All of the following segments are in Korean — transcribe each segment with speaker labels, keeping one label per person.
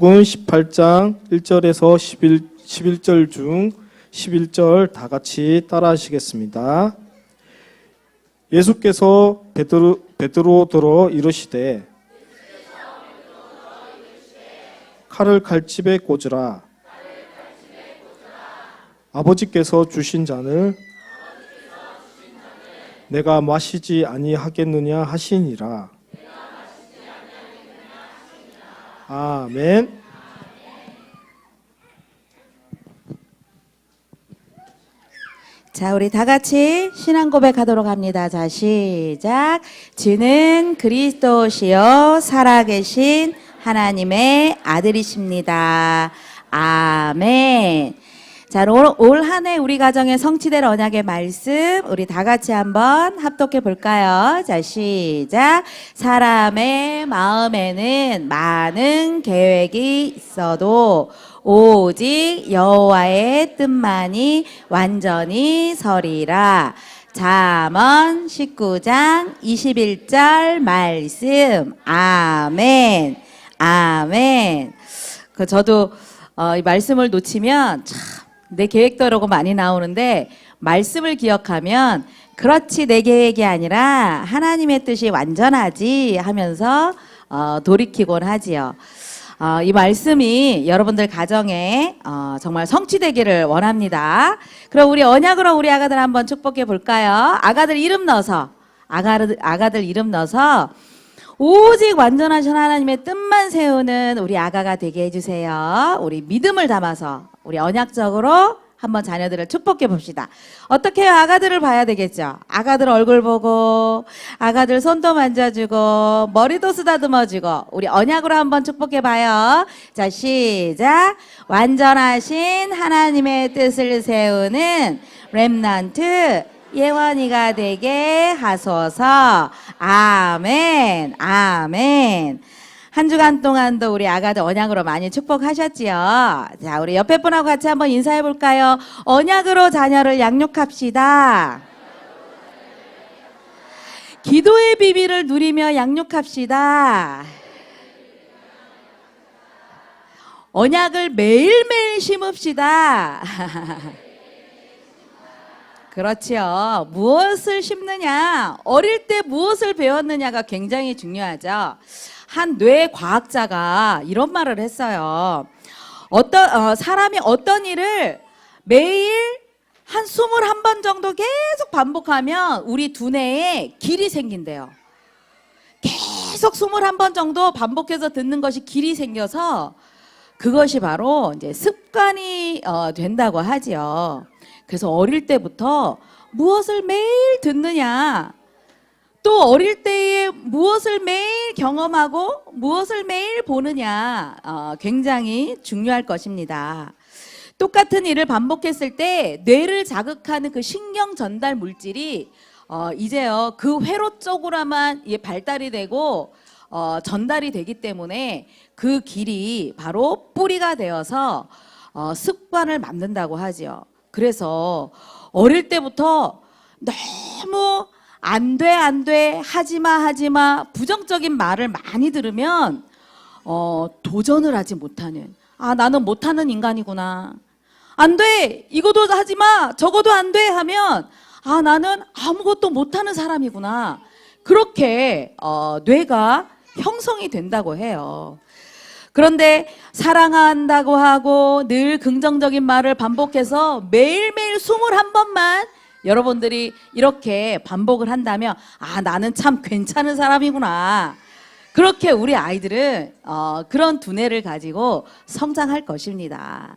Speaker 1: 은 18장 1절에서 11절 중 11절 다 같이 따라 하시겠습니다. 예수께서 베드로더러 이르시되 칼을 칼집에 꽂으라. 아버지께서 주신 잔을 내가 마시지 아니하겠느냐 하시니라. 아멘.
Speaker 2: 자, 우리 다 같이 신앙 고백하도록 합니다. 자, 시작. 주는 그리스도시요 살아계신 하나님의 아들이십니다. 아멘. 자, 올 한 해 우리 가정에 성취될 언약의 말씀 우리 다 같이 한번 합독해 볼까요? 자, 시작. 사람의 마음에는 많은 계획이 있어도 오직 여호와의 뜻만이 완전히 서리라. 잠언 19장 21절 말씀. 아멘. 아멘. 저도 이 말씀을 놓치면 참 내 계획대로가 많이 나오는데 말씀을 기억하면 그렇지 내 계획이 아니라 하나님의 뜻이 완전하지 하면서 돌이키곤 하지요. 이 말씀이 여러분들 가정에 정말 성취되기를 원합니다. 그럼 우리 언약으로 우리 아가들 한번 축복해 볼까요? 아가들 이름 넣어서 아가들 이름 넣어서 오직 완전하신 하나님의 뜻만 세우는 우리 아가가 되게 해주세요. 우리 믿음을 담아서 우리 언약적으로 한번 자녀들을 축복해 봅시다. 어떻게 해요? 아가들을 봐야 되겠죠. 아가들 얼굴 보고 아가들 손도 만져주고 머리도 쓰다듬어주고 우리 언약으로 한번 축복해 봐요. 자, 시작. 완전하신 하나님의 뜻을 세우는 렘넌트 예원이가 되게 하소서. 아멘. 아멘. 한 주간 동안도 우리 아가들 언약으로 많이 축복하셨지요. 자, 우리 옆에 분하고 같이 한번 인사해 볼까요? 언약으로 자녀를 양육합시다. 기도의 비밀을 누리며 양육합시다. 언약을 매일매일 심읍시다. 그렇지요. 무엇을 심느냐, 어릴 때 무엇을 배웠느냐가 굉장히 중요하죠. 한 뇌과학자가 이런 말을 했어요. 사람이 어떤 일을 매일 한 21번 정도 계속 반복하면 우리 두뇌에 길이 생긴대요. 계속 21번 정도 반복해서 듣는 것이 길이 생겨서 그것이 바로 이제 습관이 된다고 하지요. 그래서 어릴 때부터 무엇을 매일 듣느냐, 또 어릴 때에 무엇을 매일 경험하고 무엇을 매일 보느냐 굉장히 중요할 것입니다. 똑같은 일을 반복했을 때 뇌를 자극하는 그 신경 전달 물질이 이제요 그 회로 쪽으로만 발달이 되고 전달이 되기 때문에 그 길이 바로 뿌리가 되어서 습관을 만든다고 하죠. 그래서 어릴 때부터 너무 안 돼, 하지마 부정적인 말을 많이 들으면 도전을 하지 못하는, 나는 못하는 인간이구나. 안 돼, 이거도 하지마, 저거도 안 돼 하면 나는 아무것도 못하는 사람이구나. 그렇게 뇌가 형성이 된다고 해요. 그런데 사랑한다고 하고 늘 긍정적인 말을 반복해서 매일매일 21번만 여러분들이 이렇게 반복을 한다면 나는 참 괜찮은 사람이구나. 그렇게 우리 아이들은 그런 두뇌를 가지고 성장할 것입니다.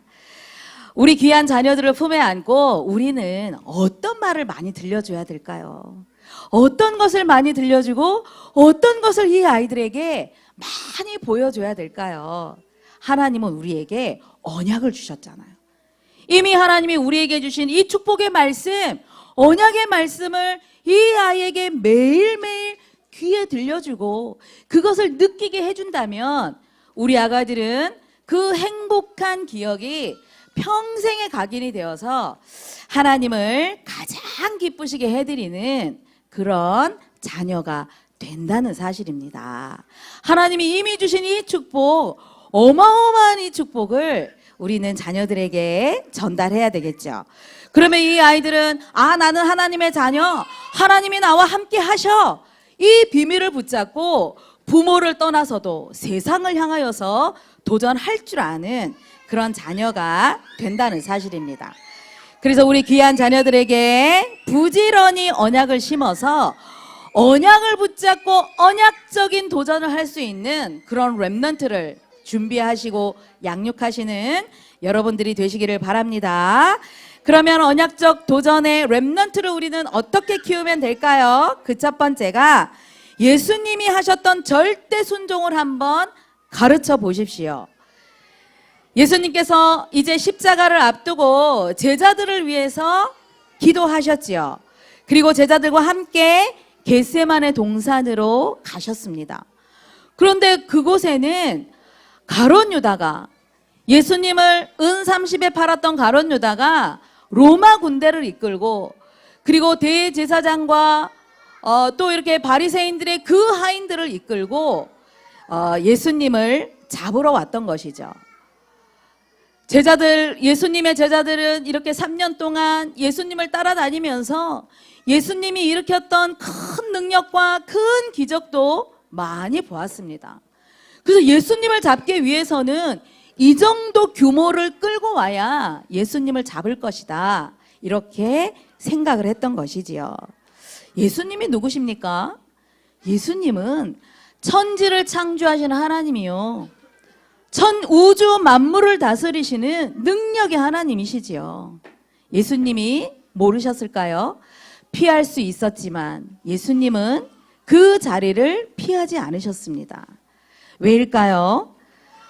Speaker 2: 우리 귀한 자녀들을 품에 안고 우리는 어떤 말을 많이 들려줘야 될까요? 어떤 것을 많이 들려주고 어떤 것을 이 아이들에게 많이 보여줘야 될까요? 하나님은 우리에게 언약을 주셨잖아요. 이미 하나님이 우리에게 주신 이 축복의 말씀, 언약의 말씀을 이 아이에게 매일매일 귀에 들려주고 그것을 느끼게 해준다면 우리 아가들은 그 행복한 기억이 평생의 각인이 되어서 하나님을 가장 기쁘시게 해드리는 그런 자녀가 된다는 사실입니다. 하나님이 이미 주신 이 축복 어마어마한 이 축복을 우리는 자녀들에게 전달해야 되겠죠. 그러면 이 아이들은 나는 하나님의 자녀, 하나님이 나와 함께 하셔, 이 비밀을 붙잡고 부모를 떠나서도 세상을 향하여서 도전할 줄 아는 그런 자녀가 된다는 사실입니다. 그래서 우리 귀한 자녀들에게 부지런히 언약을 심어서 언약을 붙잡고 언약적인 도전을 할 수 있는 그런 렘넌트를 준비하시고 양육하시는 여러분들이 되시기를 바랍니다. 그러면 언약적 도전의 렘넌트를 우리는 어떻게 키우면 될까요? 그 첫 번째가 예수님이 하셨던 절대 순종을 한번 가르쳐 보십시오. 예수님께서 이제 십자가를 앞두고 제자들을 위해서 기도하셨지요. 그리고 제자들과 함께 겟세마네 동산으로 가셨습니다. 그런데 그곳에는 가룟 유다가, 예수님을 은 30에 팔았던 가룟 유다가 로마 군대를 이끌고, 그리고 대제사장과 또 이렇게 바리새인들의 그 하인들을 이끌고 예수님을 잡으러 왔던 것이죠. 예수님의 제자들은 이렇게 3년 동안 예수님을 따라다니면서 예수님이 일으켰던 큰 능력과 큰 기적도 많이 보았습니다. 그래서 예수님을 잡기 위해서는 이 정도 규모를 끌고 와야 예수님을 잡을 것이다, 이렇게 생각을 했던 것이지요. 예수님이 누구십니까? 예수님은 천지를 창조하시는 하나님이요, 우주 만물을 다스리시는 능력의 하나님이시지요. 예수님이 모르셨을까요? 피할 수 있었지만 예수님은 그 자리를 피하지 않으셨습니다. 왜일까요?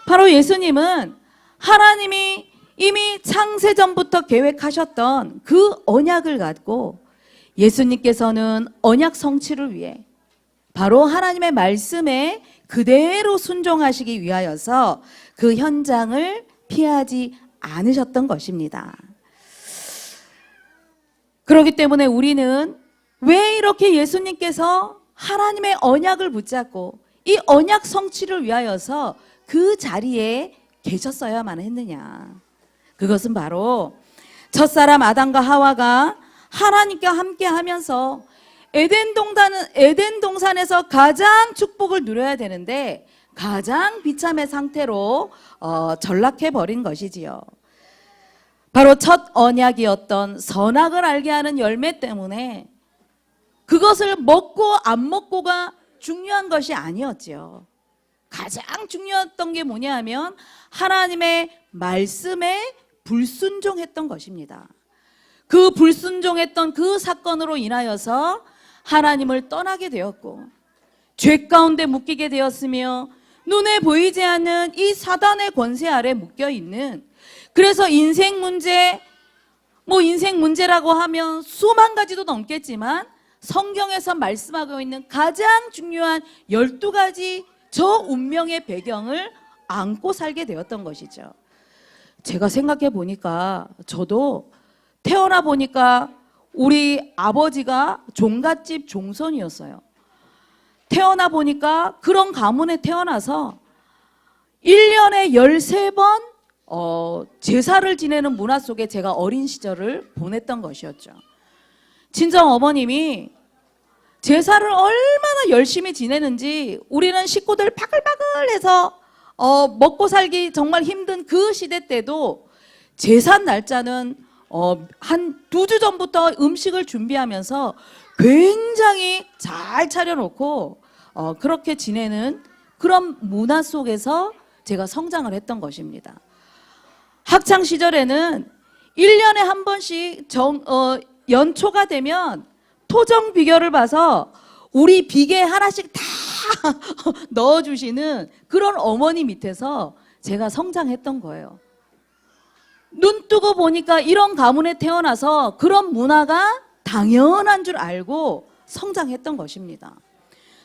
Speaker 2: 바로 예수님은 하나님이 이미 창세전부터 계획하셨던 그 언약을 갖고, 예수님께서는 언약 성취를 위해 바로 하나님의 말씀에 그대로 순종하시기 위하여서 그 현장을 피하지 않으셨던 것입니다. 그렇기 때문에 우리는 왜 이렇게 예수님께서 하나님의 언약을 붙잡고 이 언약 성취를 위하여서 그 자리에 계셨어야만 했느냐? 그것은 바로 첫사람 아담과 하와가 하나님과 함께 하면서 에덴 동산에서 가장 축복을 누려야 되는데 가장 비참의 상태로 전락해 버린 것이지요. 바로 첫 언약이었던 선악을 알게 하는 열매 때문에 그것을 먹고 안 먹고가 중요한 것이 아니었지요. 가장 중요했던 게 뭐냐 하면 하나님의 말씀에 불순종했던 것입니다. 그 불순종했던 그 사건으로 인하여서 하나님을 떠나게 되었고 죄 가운데 묶이게 되었으며 눈에 보이지 않는 이 사단의 권세 아래 묶여 있는, 그래서 인생 문제라고 하면 수만 가지도 넘겠지만 성경에서 말씀하고 있는 가장 중요한 12가지 저 운명의 배경을 안고 살게 되었던 것이죠. 제가 생각해 보니까 저도 태어나 보니까 우리 아버지가 종갓집 종손이었어요. 태어나 보니까 그런 가문에 태어나서 1년에 13번 제사를 지내는 문화 속에 제가 어린 시절을 보냈던 것이었죠. 친정 어머님이 제사를 얼마나 열심히 지내는지 우리는 식구들 바글바글해서 먹고 살기 정말 힘든 그 시대 때도 제사 날짜는 한 2주 전부터 음식을 준비하면서 굉장히 잘 차려놓고 그렇게 지내는 그런 문화 속에서 제가 성장을 했던 것입니다. 학창 시절에는 1년에 한 번씩 연초가 되면 토정 비결을 봐서 우리 비계에 하나씩 다 넣어주시는 그런 어머니 밑에서 제가 성장했던 거예요. 눈 뜨고 보니까 이런 가문에 태어나서 그런 문화가 당연한 줄 알고 성장했던 것입니다.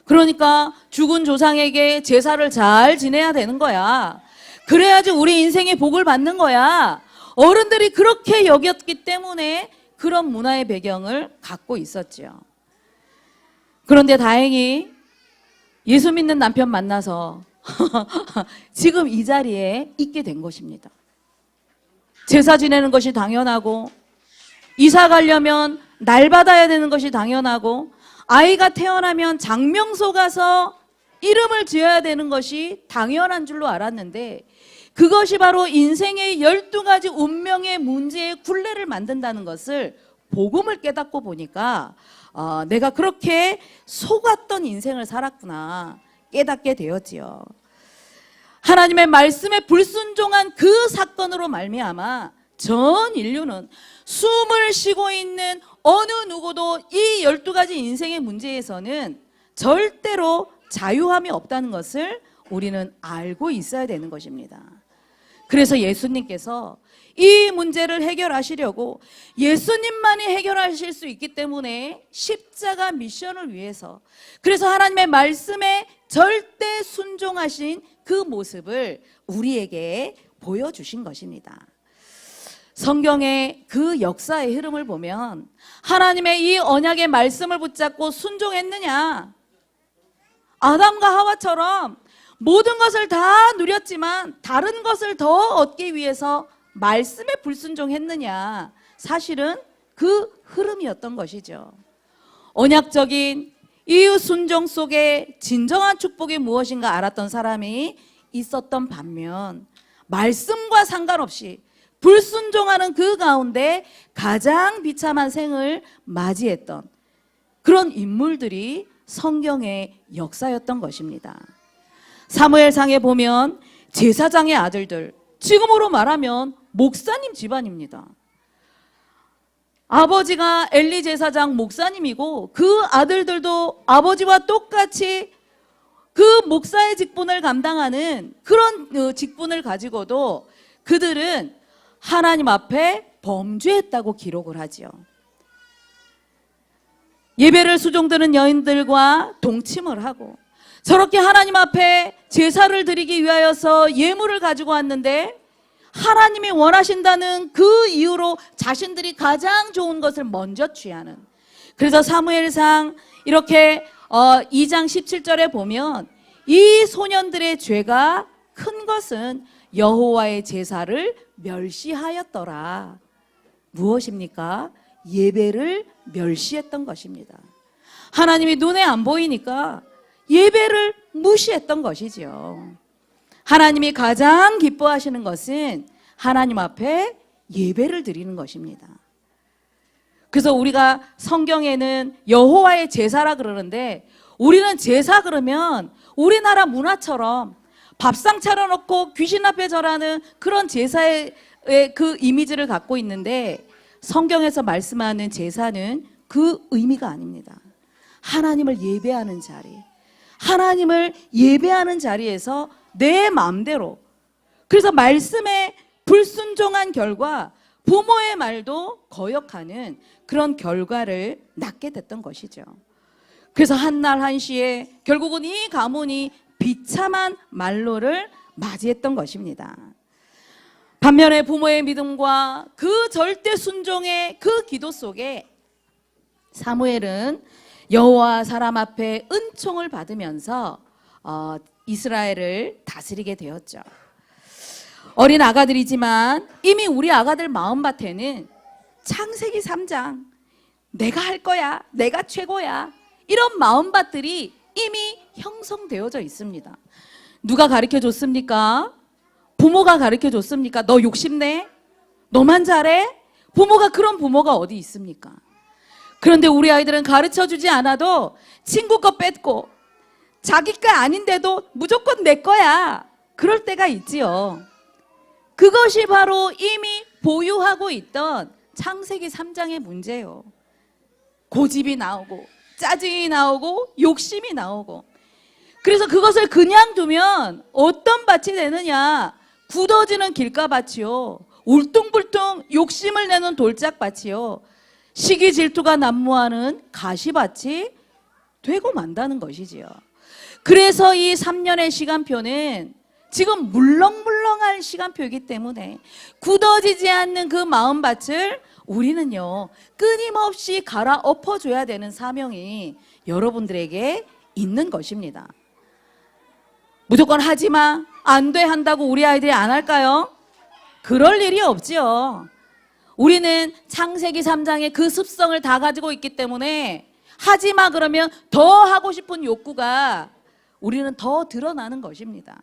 Speaker 2: 그러니까 죽은 조상에게 제사를 잘 지내야 되는 거야. 그래야지 우리 인생의 복을 받는 거야. 어른들이 그렇게 여겼기 때문에 그런 문화의 배경을 갖고 있었죠. 그런데 다행히 예수 믿는 남편 만나서 지금 이 자리에 있게 된 것입니다. 제사 지내는 것이 당연하고, 이사 가려면 날 받아야 되는 것이 당연하고, 아이가 태어나면 장명소 가서 이름을 지어야 되는 것이 당연한 줄로 알았는데, 그것이 바로 인생의 12가지 운명의 문제의 굴레를 만든다는 것을 복음을 깨닫고 보니까 내가 그렇게 속았던 인생을 살았구나 깨닫게 되었지요. 하나님의 말씀에 불순종한 그 사건으로 말미암아 전 인류는 숨을 쉬고 있는 어느 누구도 이 12가지 인생의 문제에서는 절대로 자유함이 없다는 것을 우리는 알고 있어야 되는 것입니다. 그래서 예수님께서 이 문제를 해결하시려고 예수님만이 해결하실 수 있기 때문에 십자가 미션을 위해서, 그래서 하나님의 말씀에 절대 순종하신 그 모습을 우리에게 보여주신 것입니다. 성경의 그 역사의 흐름을 보면 하나님의 이 언약의 말씀을 붙잡고 순종했느냐? 아담과 하와처럼 모든 것을 다 누렸지만 다른 것을 더 얻기 위해서 말씀에 불순종했느냐? 사실은 그 흐름이었던 것이죠. 언약적인 이유 순종 속에 진정한 축복이 무엇인가 알았던 사람이 있었던 반면, 말씀과 상관없이 불순종하는 그 가운데 가장 비참한 생을 맞이했던 그런 인물들이 성경의 역사였던 것입니다. 사무엘상에 보면 제사장의 아들들, 지금으로 말하면 목사님 집안입니다. 아버지가 엘리 제사장 목사님이고 그 아들들도 아버지와 똑같이 그 목사의 직분을 감당하는 그런 직분을 가지고도 그들은 하나님 앞에 범죄했다고 기록을 하지요. 예배를 수종드는 여인들과 동침을 하고 저렇게 하나님 앞에 제사를 드리기 위하여서 예물을 가지고 왔는데 하나님이 원하신다는 그 이유로 자신들이 가장 좋은 것을 먼저 취하는, 그래서 사무엘상 이렇게 2장 17절에 보면 이 소년들의 죄가 큰 것은 여호와의 제사를 멸시하였더라. 무엇입니까? 예배를 멸시했던 것입니다. 하나님이 눈에 안 보이니까 예배를 무시했던 것이지요. 하나님이 가장 기뻐하시는 것은 하나님 앞에 예배를 드리는 것입니다. 그래서 우리가 성경에는 여호와의 제사라 그러는데, 우리는 제사 그러면 우리나라 문화처럼 밥상 차려놓고 귀신 앞에 절하는 그런 제사의 그 이미지를 갖고 있는데, 성경에서 말씀하는 제사는 그 의미가 아닙니다. 하나님을 예배하는 자리, 하나님을 예배하는 자리에서 내 마음대로, 그래서 말씀에 불순종한 결과 부모의 말도 거역하는 그런 결과를 낳게 됐던 것이죠. 그래서 한날 한시에 결국은 이 가문이 비참한 말로를 맞이했던 것입니다. 반면에 부모의 믿음과 그 절대 순종의 그 기도 속에 사무엘은 여호와 사람 앞에 은총을 받으면서 이스라엘을 다스리게 되었죠. 어린 아가들이지만 이미 우리 아가들 마음밭에는 창세기 3장 내가 할 거야, 내가 최고야, 이런 마음밭들이 이미 형성되어져 있습니다. 누가 가르쳐 줬습니까? 부모가 가르쳐 줬습니까? 너 욕심내? 너만 잘해? 부모가, 그런 부모가 어디 있습니까? 그런데 우리 아이들은 가르쳐 주지 않아도 친구 거 뺏고 자기 거 아닌데도 무조건 내 거야, 그럴 때가 있지요. 그것이 바로 이미 보유하고 있던 창세기 3장의 문제예요. 고집이 나오고 짜증이 나오고 욕심이 나오고, 그래서 그것을 그냥 두면 어떤 밭이 되느냐? 굳어지는 길가밭이요, 울퉁불퉁 욕심을 내는 돌짝밭이요, 시기 질투가 난무하는 가시밭이 되고 만다는 것이지요. 그래서 이 3년의 시간표는 지금 물렁물렁한 시간표이기 때문에 굳어지지 않는 그 마음밭을 우리는요 끊임없이 갈아엎어줘야 되는 사명이 여러분들에게 있는 것입니다. 무조건 하지 마, 안 돼 한다고 우리 아이들이 안 할까요? 그럴 일이 없지요. 우리는 창세기 3장의 그 습성을 다 가지고 있기 때문에 하지 마 그러면 더 하고 싶은 욕구가 우리는 더 드러나는 것입니다.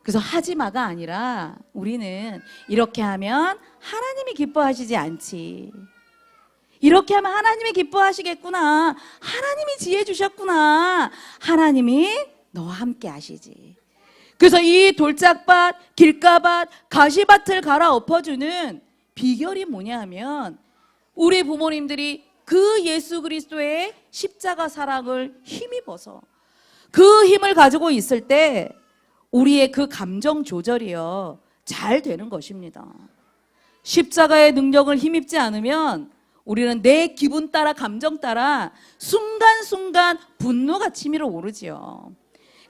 Speaker 2: 그래서 하지 마가 아니라 우리는 이렇게 하면 하나님이 기뻐하시지 않지. 이렇게 하면 하나님이 기뻐하시겠구나. 하나님이 지혜 주셨구나. 하나님이 너와 함께 하시지. 그래서 이 돌짝밭, 길가밭, 가시밭을 갈아엎어주는 비결이 뭐냐 하면 우리 부모님들이 그 예수 그리스도의 십자가 사랑을 힘입어서 그 힘을 가지고 있을 때 우리의 그 감정 조절이요 잘 되는 것입니다. 십자가의 능력을 힘입지 않으면 우리는 내 기분 따라 감정 따라 순간순간 분노가 치밀어 오르지요.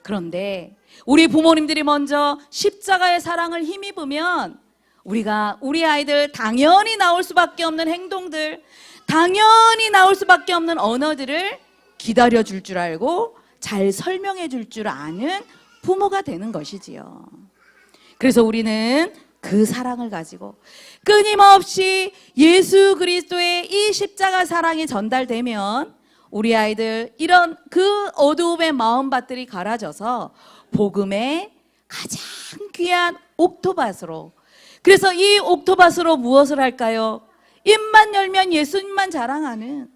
Speaker 2: 그런데 우리 부모님들이 먼저 십자가의 사랑을 힘입으면 우리가 우리 아이들 당연히 나올 수밖에 없는 행동들, 당연히 나올 수밖에 없는 언어들을 기다려줄 줄 알고 잘 설명해 줄 줄 아는 부모가 되는 것이지요. 그래서 우리는 그 사랑을 가지고 끊임없이 예수 그리스도의 이 십자가 사랑이 전달되면 우리 아이들 이런 그 어두움의 마음밭들이 갈아져서 복음의 가장 귀한 옥토밭으로, 그래서 이 옥토밭으로 무엇을 할까요? 입만 열면 예수님만 자랑하는,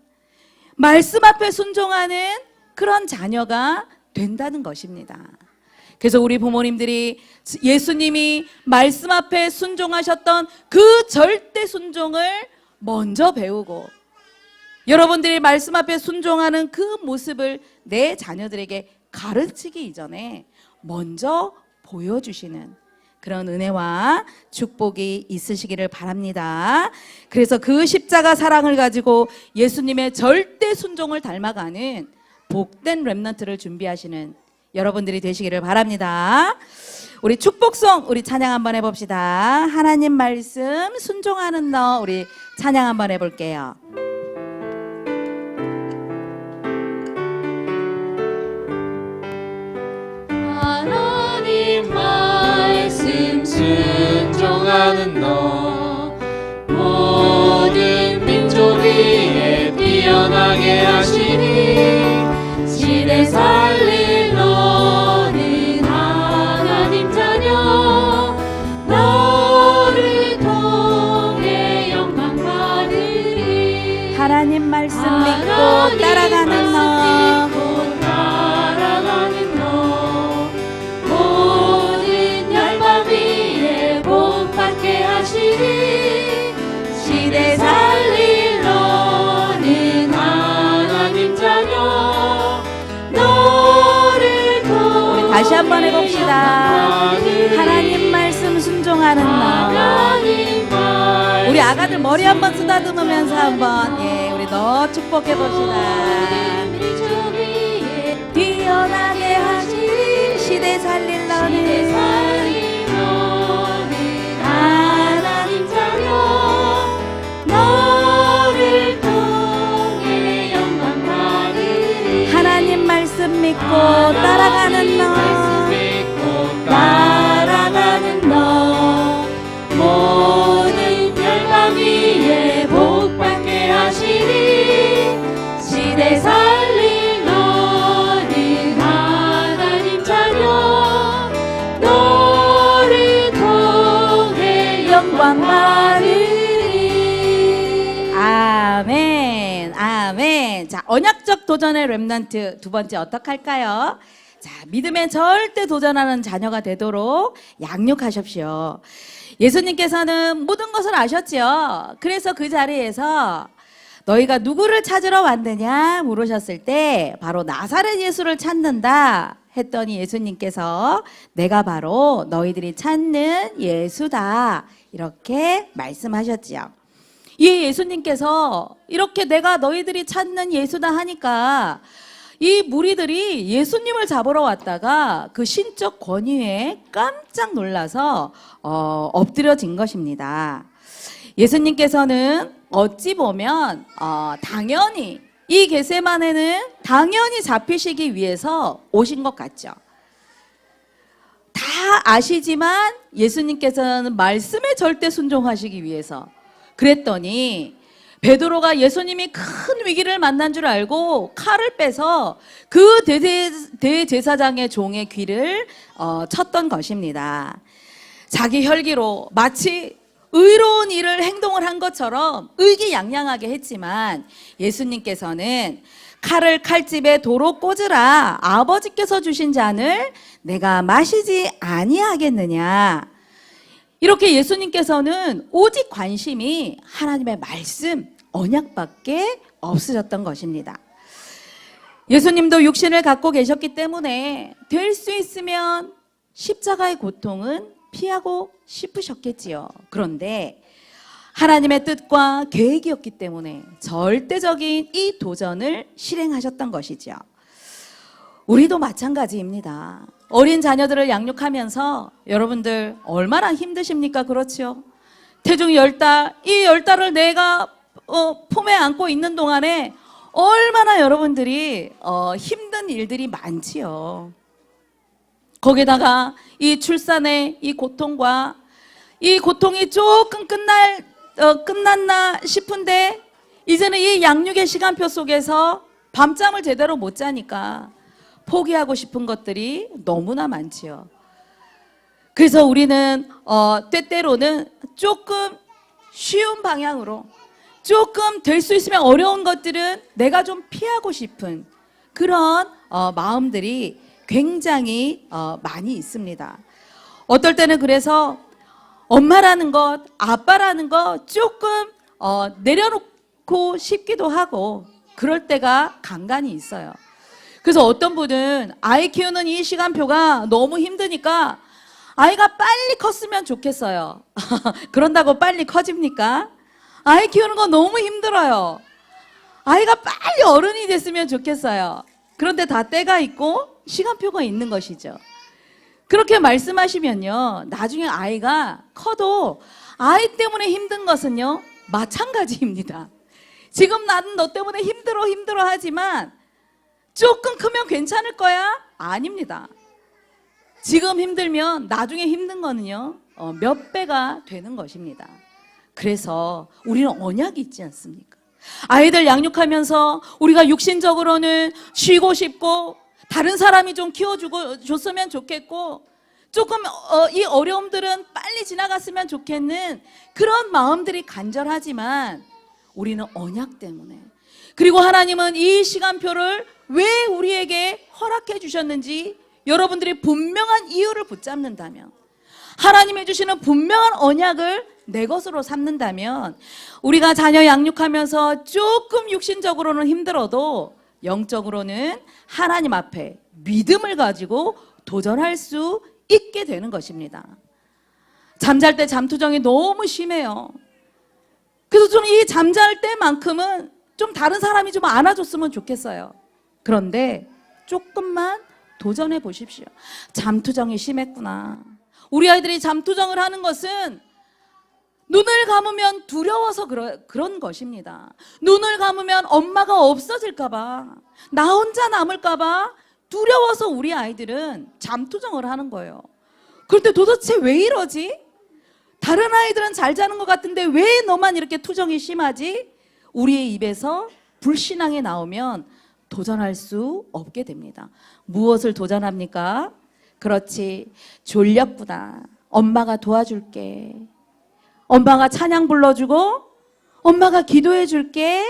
Speaker 2: 말씀 앞에 순종하는 그런 자녀가 된다는 것입니다. 그래서 우리 부모님들이 예수님이 말씀 앞에 순종하셨던 그 절대 순종을 먼저 배우고 여러분들이 말씀 앞에 순종하는 그 모습을 내 자녀들에게 가르치기 이전에 먼저 보여주시는 그런 은혜와 축복이 있으시기를 바랍니다. 그래서 그 십자가 사랑을 가지고 예수님의 절대 순종을 닮아가는 복된 렘넌트를 준비하시는 여러분들이 되시기를 바랍니다. 우리 축복송 우리 찬양 한번 해봅시다. 하나님 말씀 순종하는 너, 우리 찬양 한번 해볼게요.
Speaker 3: 하나님 말씀 순종하는 너, 모든 민족 위에 뛰어나게 하시니 시대 살릴 너는 하나님 자녀, 너를 통해 영광 받으리.
Speaker 2: 하나님 말씀 믿고 따라가는 너,
Speaker 3: 모든 열방 위에 복 받게 하시니 시대 살릴 너는 하나님 자녀, 너를 통해.
Speaker 2: 우리 다시 한번 해봅시다. 하나님 말씀 순종하는 너. 우리 아가들 머리 한번 쓰다듬으면서 한번 우리 너 축복해 봅시다. 뛰어나게 하시 시대 살릴 너는
Speaker 3: 하나님 자녀, 너를 통해 영광 받으리.
Speaker 2: 하나님 말씀 믿고 따라가는 너,
Speaker 3: 따라가는 너, 모든 열방 위에 복 받게 하시니 시대 살릴 너는 하나님 자녀, 너를 통해 영광 받으리.
Speaker 2: 아멘, 아멘. 자, 언약적 도전의 렘넌트 두 번째 어떻게 할까요? 자, 믿음에 절대 도전하는 자녀가 되도록 양육하십시오. 예수님께서는 모든 것을 아셨죠. 그래서 그 자리에서 너희가 누구를 찾으러 왔느냐 물으셨을 때 바로 나사렛 예수를 찾는다 했더니 예수님께서 내가 바로 너희들이 찾는 예수다 이렇게 말씀하셨지요. 이 예수님께서 이렇게 내가 너희들이 찾는 예수다 하니까 이 무리들이 예수님을 잡으러 왔다가 그 신적 권위에 깜짝 놀라서 엎드려진 것입니다. 예수님께서는 어찌 보면 당연히 이 겟세마네는 당연히 잡히시기 위해서 오신 것 같죠. 아시지만 예수님께서는 말씀에 절대 순종하시기 위해서 그랬더니 베드로가 예수님이 큰 위기를 만난 줄 알고 칼을 빼서 그 대제사장의 종의 귀를 쳤던 것입니다. 자기 혈기로 마치 의로운 일을 행동을 한 것처럼 의기양양하게 했지만 예수님께서는 칼을 칼집에 도로 꽂으라. 아버지께서 주신 잔을 내가 마시지 아니하겠느냐. 이렇게 예수님께서는 오직 관심이 하나님의 말씀, 언약밖에 없으셨던 것입니다. 예수님도 육신을 갖고 계셨기 때문에 될 수 있으면 십자가의 고통은 피하고 싶으셨겠지요. 그런데 하나님의 뜻과 계획이었기 때문에 절대적인 이 도전을 실행하셨던 것이죠. 우리도 마찬가지입니다. 어린 자녀들을 양육하면서 여러분들 얼마나 힘드십니까? 그렇죠? 태중 10달, 이 10달을 내가 품에 안고 있는 동안에 얼마나 여러분들이 힘든 일들이 많지요. 거기다가 이 출산의 이 고통과 이 고통이 조금 끝났나 싶은데 이제는 이 양육의 시간표 속에서 밤잠을 제대로 못 자니까 포기하고 싶은 것들이 너무나 많지요. 그래서 우리는 때때로는 조금 쉬운 방향으로 조금 될 수 있으면 어려운 것들은 내가 좀 피하고 싶은 그런 마음들이 굉장히 많이 있습니다. 어떨 때는 그래서 엄마라는 것, 아빠라는 것 조금 내려놓고 싶기도 하고 그럴 때가 간간히 있어요. 그래서 어떤 분은 아이 키우는 이 시간표가 너무 힘드니까 아이가 빨리 컸으면 좋겠어요. 그런다고 빨리 커집니까? 아이 키우는 거 너무 힘들어요. 아이가 빨리 어른이 됐으면 좋겠어요. 그런데 다 때가 있고 시간표가 있는 것이죠. 그렇게 말씀하시면요, 나중에 아이가 커도 아이 때문에 힘든 것은요 마찬가지입니다. 지금 나는 너 때문에 힘들어 하지만 조금 크면 괜찮을 거야? 아닙니다. 지금 힘들면 나중에 힘든 거는요 몇 배가 되는 것입니다. 그래서 우리는 언약이 있지 않습니까? 아이들 양육하면서 우리가 육신적으로는 쉬고 싶고 다른 사람이 좀 키워줬으면 좋겠고 조금 이 어려움들은 빨리 지나갔으면 좋겠는 그런 마음들이 간절하지만 우리는 언약 때문에 그리고 하나님은 이 시간표를 왜 우리에게 허락해 주셨는지 여러분들이 분명한 이유를 붙잡는다면 하나님이 주시는 분명한 언약을 내 것으로 삼는다면 우리가 자녀 양육하면서 조금 육신적으로는 힘들어도 영적으로는 하나님 앞에 믿음을 가지고 도전할 수 있게 되는 것입니다. 잠잘 때 잠투정이 너무 심해요. 그래서 좀 이 잠잘 때만큼은 좀 다른 사람이 좀 안아줬으면 좋겠어요. 그런데 조금만 도전해 보십시오. 잠투정이 심했구나. 우리 아이들이 잠투정을 하는 것은 눈을 감으면 두려워서 그런 것입니다. 눈을 감으면 엄마가 없어질까봐, 나 혼자 남을까봐 두려워서 우리 아이들은 잠투정을 하는 거예요. 그런데 도대체 왜 이러지? 다른 아이들은 잘 자는 것 같은데 왜 너만 이렇게 투정이 심하지? 우리의 입에서 불신앙이 나오면 도전할 수 없게 됩니다. 무엇을 도전합니까? 그렇지, 졸렸구나. 엄마가 도와줄게. 엄마가 찬양 불러주고 엄마가 기도해 줄게.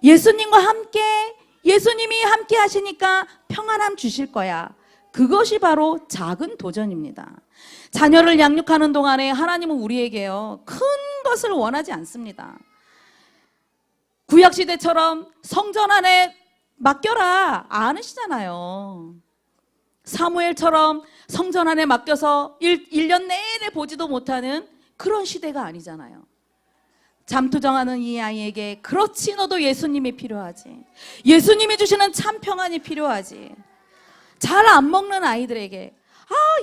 Speaker 2: 예수님과 함께, 예수님이 함께 하시니까 평안함 주실 거야. 그것이 바로 작은 도전입니다. 자녀를 양육하는 동안에 하나님은 우리에게요 큰 것을 원하지 않습니다. 구약시대처럼 성전 안에 맡겨라 안 하시잖아요. 사무엘처럼 성전 안에 맡겨서 1년 내내 보지도 못하는 그런 시대가 아니잖아요. 잠투정하는 이 아이에게 그렇지 너도 예수님이 필요하지. 예수님이 주시는 참 평안이 필요하지. 잘 안 먹는 아이들에게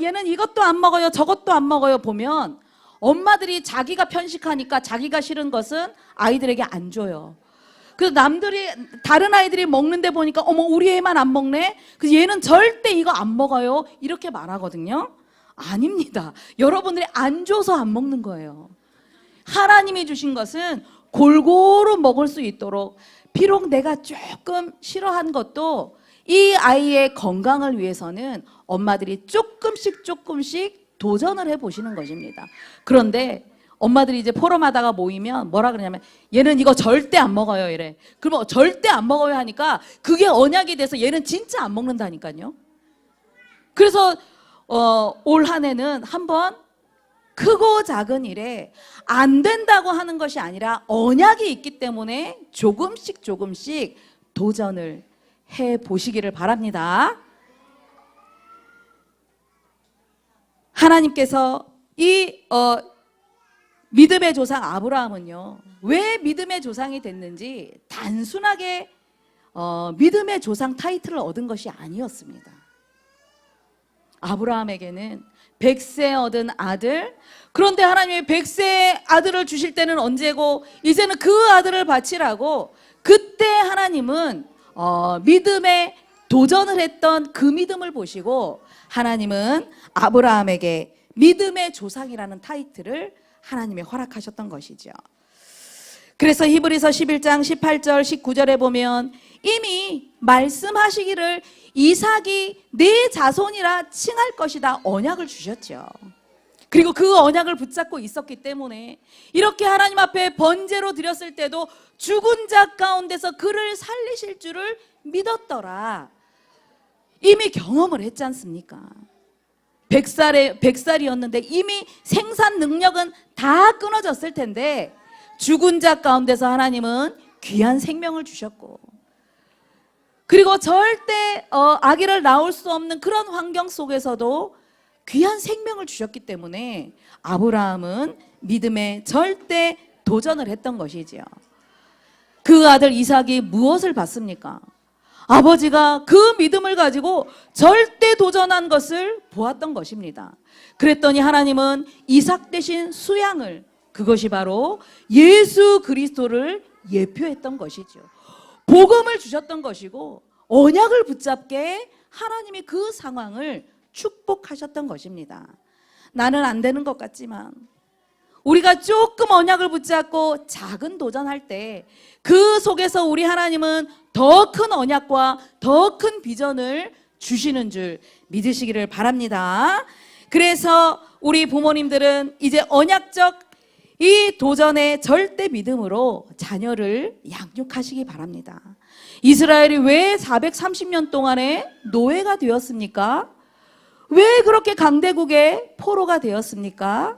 Speaker 2: 얘는 이것도 안 먹어요 저것도 안 먹어요 보면 엄마들이 자기가 편식하니까 자기가 싫은 것은 아이들에게 안 줘요. 그래서 다른 아이들이 먹는데 보니까 어머 우리 애만 안 먹네. 그래서 얘는 절대 이거 안 먹어요 이렇게 말하거든요. 아닙니다. 여러분들이 안 줘서 안 먹는 거예요. 하나님이 주신 것은 골고루 먹을 수 있도록, 비록 내가 조금 싫어한 것도 이 아이의 건강을 위해서는 엄마들이 조금씩 도전을 해보시는 것입니다. 그런데 엄마들이 이제 포럼하다가 모이면 뭐라 그러냐면, 얘는 이거 절대 안 먹어요 이래. 그러면 절대 안 먹어요 하니까 그게 언약이 돼서 얘는 진짜 안 먹는다니까요. 그래서 올 한 해는 한번 크고 작은 일에 안 된다고 하는 것이 아니라 언약이 있기 때문에 조금씩 도전을 해 보시기를 바랍니다. 하나님께서 이 믿음의 조상 아브라함은요, 왜 믿음의 조상이 됐는지 단순하게 믿음의 조상 타이틀을 얻은 것이 아니었습니다. 아브라함에게는 100세 얻은 아들, 그런데 하나님이 100세의 아들을 주실 때는 언제고 이제는 그 아들을 바치라고, 그때 하나님은 믿음에 도전을 했던 그 믿음을 보시고 하나님은 아브라함에게 믿음의 조상이라는 타이틀을 하나님이 허락하셨던 것이죠. 그래서 히브리서 11장 18절 19절에 보면 이미 말씀하시기를 이삭이 내 자손이라 칭할 것이다 언약을 주셨죠. 그리고 그 언약을 붙잡고 있었기 때문에 이렇게 하나님 앞에 번제로 드렸을 때도 죽은 자 가운데서 그를 살리실 줄을 믿었더라. 이미 경험을 했지 않습니까? 100살이었는데 이미 생산 능력은 다 끊어졌을 텐데 죽은 자 가운데서 하나님은 귀한 생명을 주셨고, 그리고 절대 아기를 낳을 수 없는 그런 환경 속에서도 귀한 생명을 주셨기 때문에 아브라함은 믿음에 절대 도전을 했던 것이지요. 그 아들 이삭이 무엇을 받습니까? 아버지가 그 믿음을 가지고 절대 도전한 것을 보았던 것입니다. 그랬더니 하나님은 이삭 대신 수양을, 그것이 바로 예수 그리스도를 예표했던 것이죠. 복음을 주셨던 것이고 언약을 붙잡게 하나님이 그 상황을 축복하셨던 것입니다. 나는 안 되는 것 같지만 우리가 조금 언약을 붙잡고 작은 도전할 때 그 속에서 우리 하나님은 더 큰 언약과 더 큰 비전을 주시는 줄 믿으시기를 바랍니다. 그래서 우리 부모님들은 이제 언약적 이 도전의 절대 믿음으로 자녀를 양육하시기 바랍니다. 이스라엘이 왜 430년 동안에 노예가 되었습니까? 왜 그렇게 강대국의 포로가 되었습니까?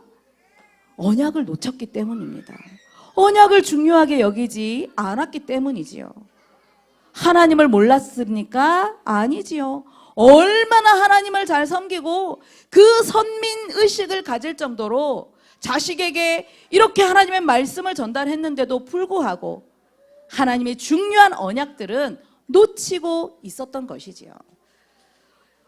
Speaker 2: 언약을 놓쳤기 때문입니다. 언약을 중요하게 여기지 않았기 때문이지요. 하나님을 몰랐습니까? 아니지요. 얼마나 하나님을 잘 섬기고 그 선민의식을 가질 정도로 자식에게 이렇게 하나님의 말씀을 전달했는데도 불구하고 하나님의 중요한 언약들은 놓치고 있었던 것이지요.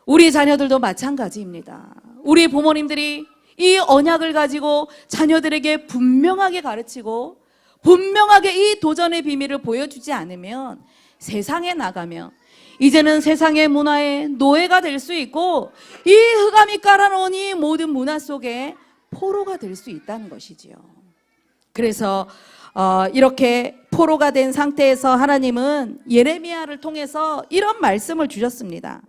Speaker 2: 우리 자녀들도 마찬가지입니다. 우리 부모님들이 이 언약을 가지고 자녀들에게 분명하게 가르치고 분명하게 이 도전의 비밀을 보여주지 않으면 세상에 나가면 이제는 세상의 문화의 노예가 될 수 있고 이 흑암이 깔아놓은 이 모든 문화 속에 포로가 될 수 있다는 것이지요. 그래서 이렇게 포로가 된 상태에서 하나님은 예레미야를 통해서 이런 말씀을 주셨습니다.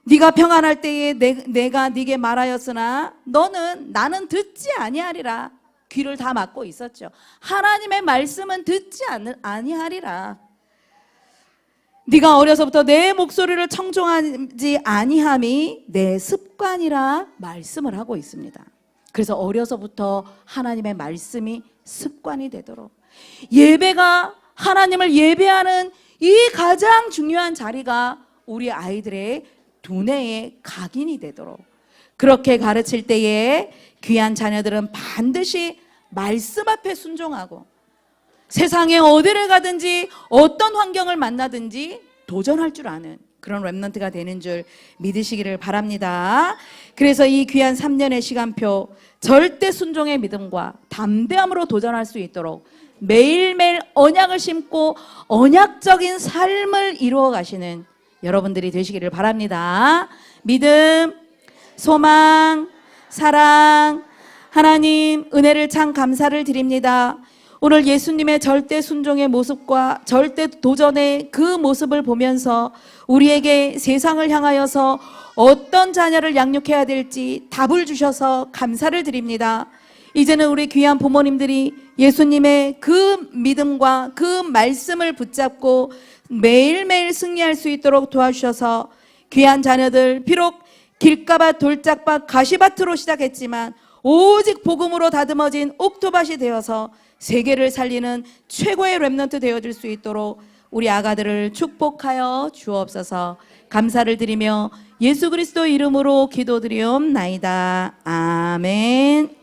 Speaker 2: 네가 평안할 때에 내가 네게 말하였으나 나는 듣지 아니하리라. 귀를 다 막고 있었죠. 하나님의 말씀은 듣지 아니하리라. 네가 어려서부터 내 목소리를 청종하지 아니함이 내 습관이라 말씀을 하고 있습니다. 그래서 어려서부터 하나님의 말씀이 습관이 되도록 예배가 하나님을 예배하는 이 가장 중요한 자리가 우리 아이들의 두뇌의 각인이 되도록 그렇게 가르칠 때에 귀한 자녀들은 반드시 말씀 앞에 순종하고 세상에 어디를 가든지 어떤 환경을 만나든지 도전할 줄 아는 그런 렘넌트가 되는 줄 믿으시기를 바랍니다. 그래서 이 귀한 3년의 시간표 절대 순종의 믿음과 담대함으로 도전할 수 있도록 매일매일 언약을 심고 언약적인 삶을 이루어 가시는 여러분들이 되시기를 바랍니다. 믿음, 소망, 사랑. 하나님, 은혜를 참 감사를 드립니다. 오늘 예수님의 절대 순종의 모습과 절대 도전의 그 모습을 보면서 우리에게 세상을 향하여서 어떤 자녀를 양육해야 될지 답을 주셔서 감사를 드립니다. 이제는 우리 귀한 부모님들이 예수님의 그 믿음과 그 말씀을 붙잡고 매일매일 승리할 수 있도록 도와주셔서 귀한 자녀들, 비록 길가밭, 돌짝밭, 가시밭으로 시작했지만 오직 복음으로 다듬어진 옥토밭이 되어서 세계를 살리는 최고의 렘넌트 되어줄 수 있도록 우리 아가들을 축복하여 주옵소서. 감사를 드리며 예수 그리스도 이름으로 기도드리옵나이다. 아멘.